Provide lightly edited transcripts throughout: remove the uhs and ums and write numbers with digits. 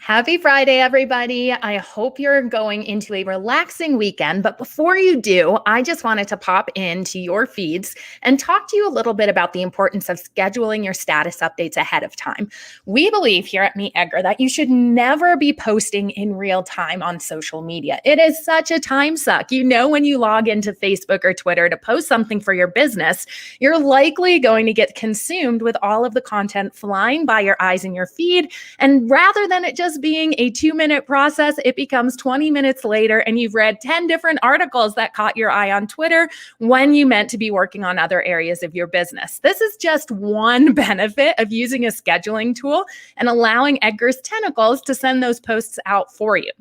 Happy Friday, everybody. I hope you're going into a relaxing weekend. But before you do, I just wanted to pop into your feeds and talk to you a little bit about the importance of scheduling your status updates ahead of time. We believe here at MeetEdgar that you should never be posting in real time on social media. It is such a time suck. You know, when you log into Facebook or Twitter to post something for your business, you're likely going to get consumed with all of the content flying by your eyes in your feed. And rather than it just being a 2-minute process, it becomes 20 minutes later and you've read 10 different articles that caught your eye on Twitter when you meant to be working on other areas of your business. This is just one benefit of using a scheduling tool and allowing Edgar's tentacles to send those posts out for you.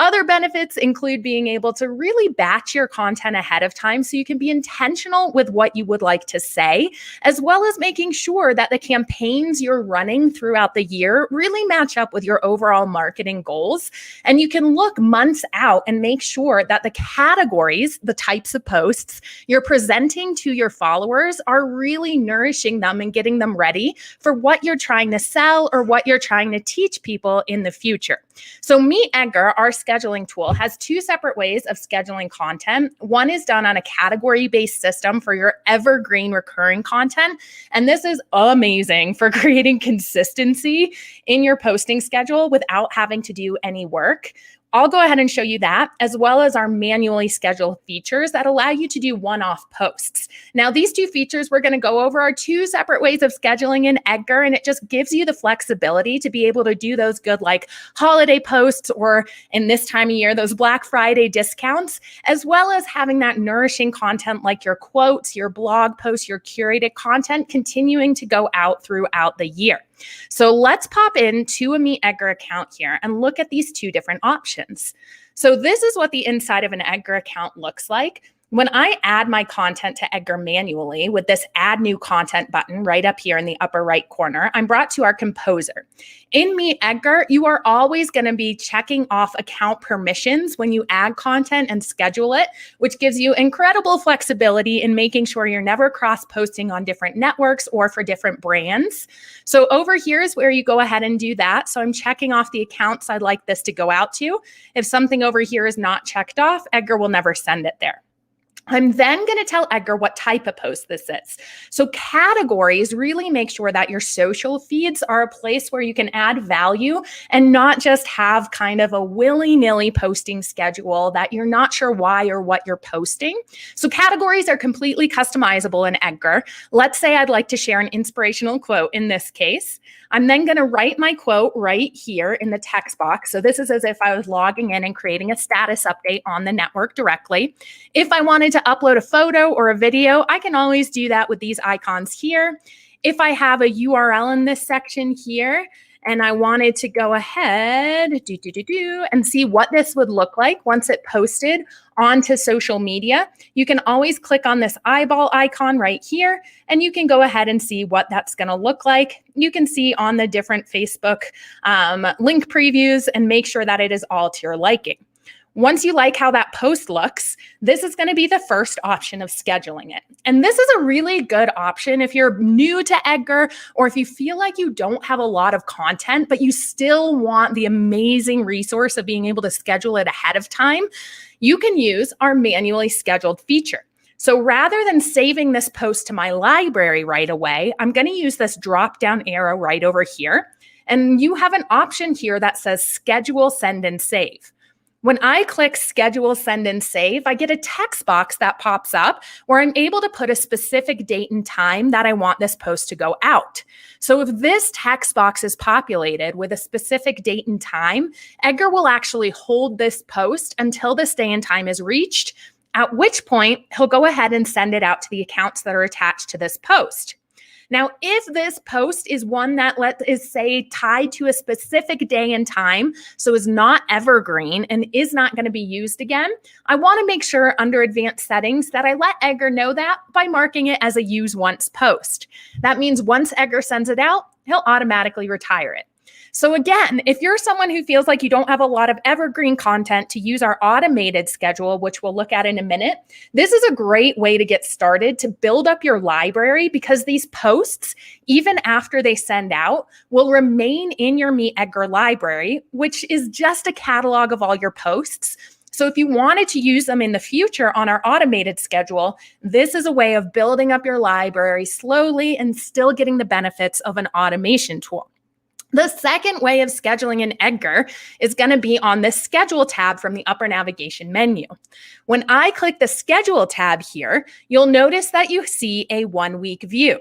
Other benefits include being able to really batch your content ahead of time so you can be intentional with what you would like to say, as well as making sure that the campaigns you're running throughout the year really match up with your overall marketing goals. And you can look months out and make sure that the categories, the types of posts you're presenting to your followers are really nourishing them and getting them ready for what you're trying to sell or what you're trying to teach people in the future. So MeetEdgar, our scheduling tool, has two separate ways of scheduling content. One is done on a category-based system for your evergreen recurring content. And this is amazing for creating consistency in your posting schedule without having to do any work. I'll go ahead and show you that, as well as our manually scheduled features that allow you to do one-off posts. Now, these two features we're going to go over are two separate ways of scheduling in Edgar, and it just gives you the flexibility to be able to do those good like holiday posts, or in this time of year, those Black Friday discounts, as well as having that nourishing content like your quotes, your blog posts, your curated content continuing to go out throughout the year. So let's pop into a MeetEdgar account here and look at these two different options. So this is what the inside of an Edgar account looks like. When I add my content to Edgar manually with this Add New Content button right up here in the upper right corner, I'm brought to our composer. In MeetEdgar, you are always going to be checking off account permissions when you add content and schedule it, which gives you incredible flexibility in making sure you're never cross-posting on different networks or for different brands. So over here is where you go ahead and do that. So I'm checking off the accounts I'd like this to go out to. If something over here is not checked off, Edgar will never send it there. I'm then going to tell Edgar what type of post this is. So categories really make sure that your social feeds are a place where you can add value and not just have kind of a willy-nilly posting schedule that you're not sure why or what you're posting. So categories are completely customizable in Edgar. Let's say I'd like to share an inspirational quote in this case. I'm then going to write my quote right here in the text box. So this is as if I was logging in and creating a status update on the network directly. If I wanted to upload a photo or a video, I can always do that with these icons here. If I have a URL in this section here, and I wanted to go ahead and see what this would look like once it posted onto social media, you can always click on this eyeball icon right here, and you can go ahead and see what that's going to look like. You can see on the different Facebook link previews and make sure that it is all to your liking. Once you like how that post looks, this is going to be the first option of scheduling it. And this is a really good option if you're new to Edgar, or if you feel like you don't have a lot of content, but you still want the amazing resource of being able to schedule it ahead of time. You can use our manually scheduled feature. So rather than saving this post to my library right away, I'm going to use this drop-down arrow right over here. And you have an option here that says Schedule, Send, and Save. When I click Schedule, Send, and Save, I get a text box that pops up where I'm able to put a specific date and time that I want this post to go out. So if this text box is populated with a specific date and time, Edgar will actually hold this post until this day and time is reached, at which point he'll go ahead and send it out to the accounts that are attached to this post. Now, if this post is one that is, say, tied to a specific day and time, so is not evergreen and is not going to be used again, I want to make sure under advanced settings that I let Edgar know that by marking it as a use once post. That means once Edgar sends it out, he'll automatically retire it. So again, if you're someone who feels like you don't have a lot of evergreen content to use our automated schedule, which we'll look at in a minute, this is a great way to get started to build up your library, because these posts, even after they send out, will remain in your MeetEdgar library, which is just a catalog of all your posts. So if you wanted to use them in the future on our automated schedule, this is a way of building up your library slowly and still getting the benefits of an automation tool. The second way of scheduling in Edgar is going to be on the Schedule tab from the upper navigation menu. When I click the Schedule tab here, you'll notice that you see a 1-week view.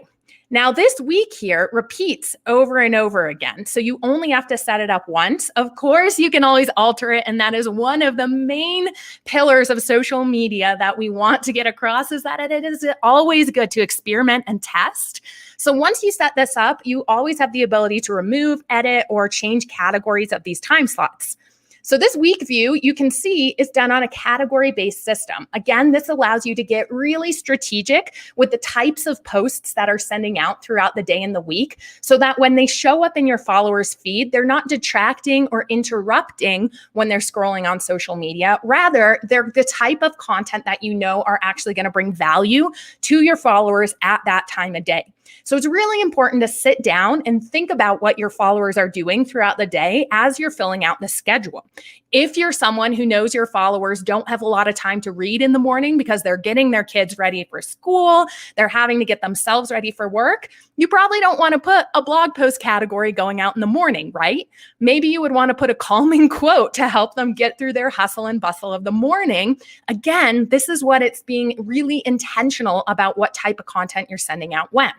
Now, this week here repeats over and over again, so you only have to set it up once. Of course, you can always alter it, and that is one of the main pillars of social media that we want to get across, is that it is always good to experiment and test. So once you set this up, you always have the ability to remove, edit, or change categories of these time slots. So this week view, you can see, is done on a category-based system. Again, this allows you to get really strategic with the types of posts that are sending out throughout the day and the week, so that when they show up in your followers' feed, they're not detracting or interrupting when they're scrolling on social media. Rather, they're the type of content that you know are actually going to bring value to your followers at that time of day. So it's really important to sit down and think about what your followers are doing throughout the day as you're filling out the schedule. If you're someone who knows your followers don't have a lot of time to read in the morning because they're getting their kids ready for school, they're having to get themselves ready for work, you probably don't want to put a blog post category going out in the morning, right? Maybe you would want to put a calming quote to help them get through their hustle and bustle of the morning. Again, this is what it's being really intentional about what type of content you're sending out when.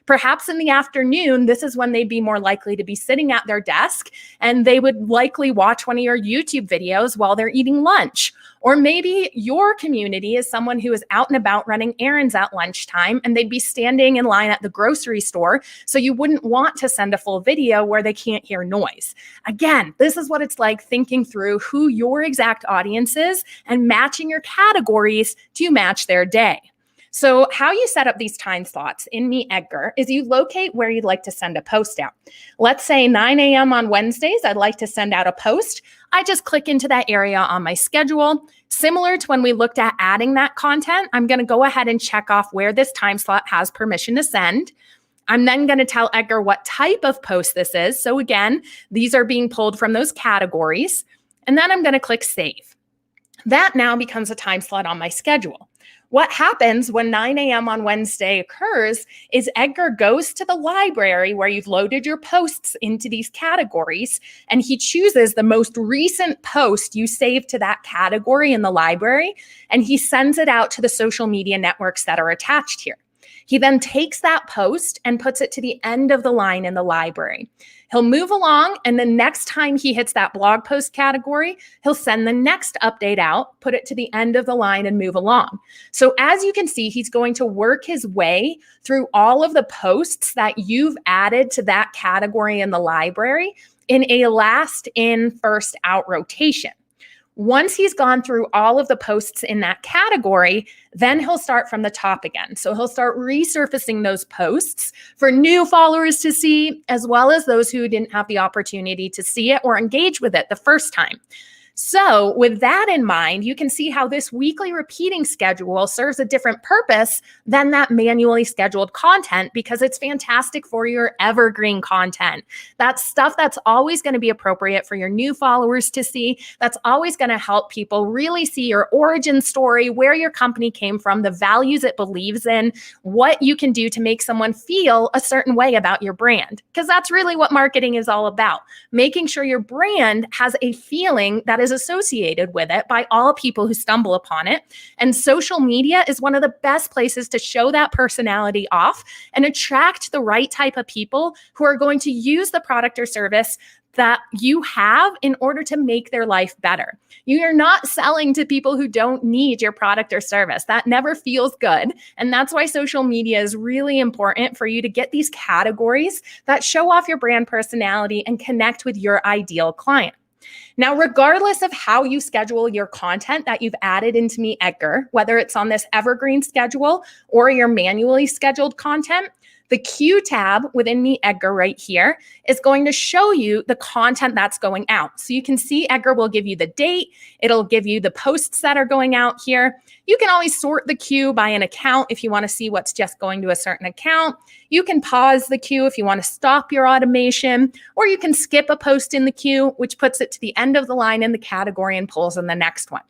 Perhaps in the afternoon, this is when they'd be more likely to be sitting at their desk, and they would likely watch one of your YouTube videos while they're eating lunch. Or maybe your community is someone who is out and about running errands at lunchtime, and they'd be standing in line at the grocery store, so you wouldn't want to send a full video where they can't hear noise. Again, this is what it's like thinking through who your exact audience is and matching your categories to match their day. So how you set up these time slots in MeetEdgar is you locate where you'd like to send a post out. Let's say 9 a.m. on Wednesdays, I'd like to send out a post. I just click into that area on my schedule. Similar to when we looked at adding that content, I'm going to go ahead and check off where this time slot has permission to send. I'm then going to tell Edgar what type of post this is. So again, these are being pulled from those categories. And then I'm going to click Save. That now becomes a time slot on my schedule. What happens when 9 a.m. on Wednesday occurs is Edgar goes to the library where you've loaded your posts into these categories, and he chooses the most recent post you saved to that category in the library, and he sends it out to the social media networks that are attached here. He then takes that post and puts it to the end of the line in the library. He'll move along, and the next time he hits that blog post category, he'll send the next update out, put it to the end of the line, and move along. So as you can see, he's going to work his way through all of the posts that you've added to that category in the library in a last in, first out rotation. Once he's gone through all of the posts in that category, then he'll start from the top again. So he'll start resurfacing those posts for new followers to see, as well as those who didn't have the opportunity to see it or engage with it the first time. So with that in mind, you can see how this weekly repeating schedule serves a different purpose than that manually scheduled content, because it's fantastic for your evergreen content. That's stuff that's always going to be appropriate for your new followers to see. That's always going to help people really see your origin story, where your company came from, the values it believes in, what you can do to make someone feel a certain way about your brand. Because that's really what marketing is all about, making sure your brand has a feeling that is associated with it by all people who stumble upon it. And social media is one of the best places to show that personality off and attract the right type of people who are going to use the product or service that you have in order to make their life better. You are not selling to people who don't need your product or service. That never feels good. And that's why social media is really important, for you to get these categories that show off your brand personality and connect with your ideal client. Now, regardless of how you schedule your content that you've added into MeetEdgar, whether it's on this evergreen schedule or your manually scheduled content, The Queue tab within MeetEdgar right here is going to show you the content that's going out. So you can see Edgar will give you the date. It'll give you the posts that are going out here. You can always sort the queue by an account if you want to see what's just going to a certain account. You can pause the queue if you want to stop your automation, or you can skip a post in the queue, which puts it to the end of the line in the category and pulls in the next one.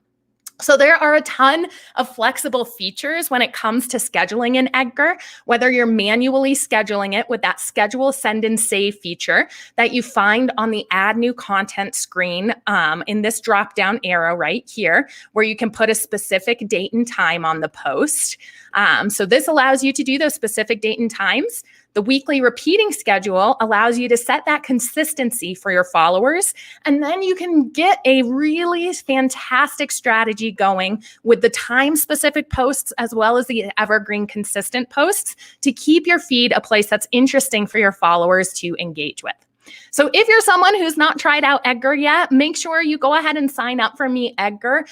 So there are a ton of flexible features when it comes to scheduling in Edgar, whether you're manually scheduling it with that schedule, send, and save feature that you find on the add new content screen in this drop-down arrow right here, where you can put a specific date and time on the post. So this allows you to do those specific date and times. The weekly repeating schedule allows you to set that consistency for your followers, and then you can get a really fantastic strategy going with the time-specific posts as well as the evergreen consistent posts to keep your feed a place that's interesting for your followers to engage with. So if you're someone who's not tried out Edgar yet, make sure you go ahead and sign up for MeetEdgar.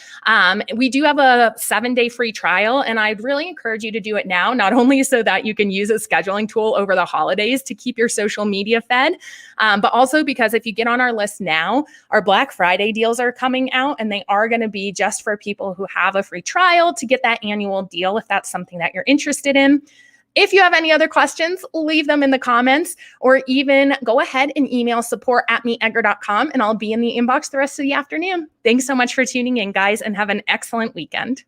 We do have a 7-day free trial, and I'd really encourage you to do it now, not only so that you can use a scheduling tool over the holidays to keep your social media fed, but also because if you get on our list now, our Black Friday deals are coming out, and they are going to be just for people who have a free trial to get that annual deal if that's something that you're interested in. If you have any other questions, leave them in the comments, or even go ahead and email support@meetedgar.com, and I'll be in the inbox the rest of the afternoon. Thanks so much for tuning in, guys, and have an excellent weekend.